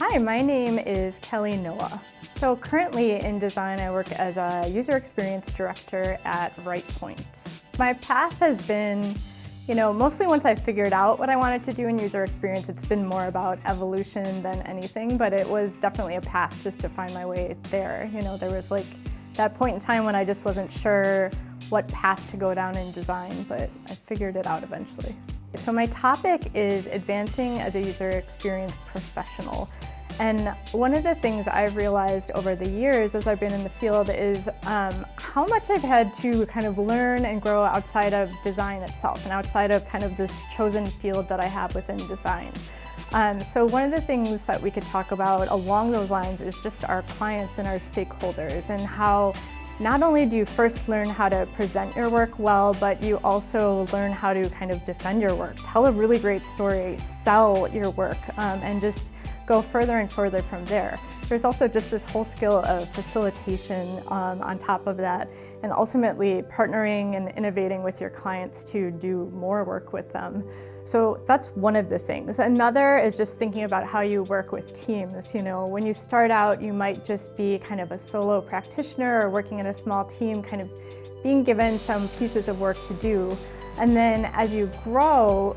Hi, my name is Kelly Noah. So currently in design, I work as a user experience director at RightPoint. My path has been, mostly once I figured out what I wanted to do in user experience, it's been more about evolution than anything, but it was definitely a path just to find my way there. There was like that point in time when I just wasn't sure what path to go down in design, but I figured it out eventually. So my topic is advancing as a user experience professional. And one of the things I've realized over the years as I've been in the field is how much I've had to kind of learn and grow outside of design itself and outside of kind of this chosen field that I have within design. So one of the things that we could talk about along those lines is just our clients and our stakeholders, and how not only do you first learn how to present your work well, but you also learn how to kind of defend your work, tell a really great story, sell your work, and just go further and further from there. There's also just this whole skill of facilitation on top of that, and ultimately partnering and innovating with your clients to do more work with them. So that's one of the things. Another is just thinking about how you work with teams. When you start out, you might just be kind of a solo practitioner or working in a small team, kind of being given some pieces of work to do. And then as you grow,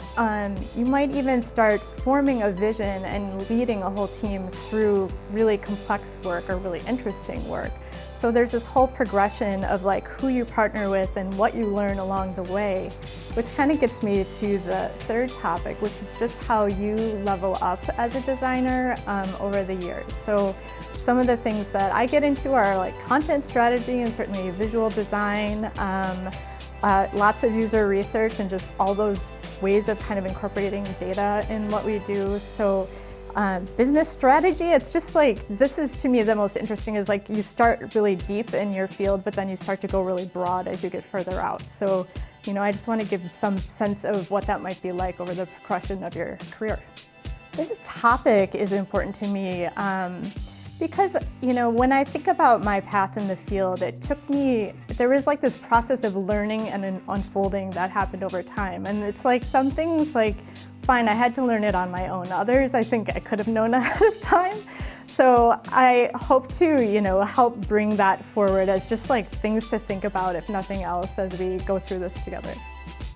you might even start forming a vision and leading a whole team through really complex work or really interesting work. So there's this whole progression of like who you partner with and what you learn along the way, which kind of gets me to the third topic, which is just how you level up as a designer over the years. So some of the things that I get into are like content strategy and certainly visual design, lots of user research, and just all those ways of kind of incorporating data in what we do. So business strategy, it's just like, this is to me the most interesting, is like you start really deep in your field, but then you start to go really broad as you get further out. So, I just want to give some sense of what that might be like over the progression of your career. This topic is important to me because, when I think about my path in the field, there was like this process of learning and unfolding that happened over time. And it's like some things, like, fine, I had to learn it on my own. Others, I think I could have known ahead of time. So I hope to, help bring that forward as just like things to think about, if nothing else, as we go through this together.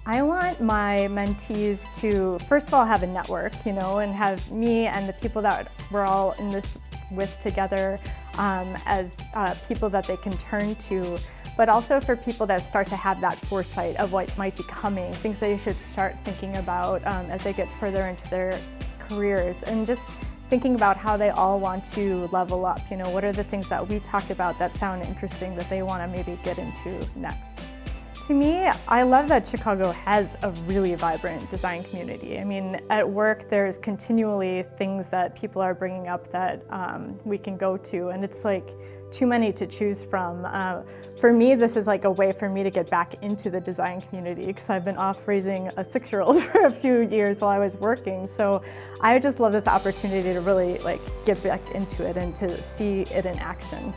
I want my mentees to, first of all, have a network, and have me and the people that we're all in this with together as people that they can turn to, but also for people that start to have that foresight of what might be coming, things they should start thinking about as they get further into their careers, and just thinking about how they all want to level up. What are the things that we talked about that sound interesting that they want to maybe get into next? To me, I love that Chicago has a really vibrant design community. I mean, at work, there's continually things that people are bringing up that we can go to, and it's like too many to choose from. For me, this is like a way for me to get back into the design community, because I've been off raising a 6-year-old for a few years while I was working. So I just love this opportunity to really like get back into it and to see it in action.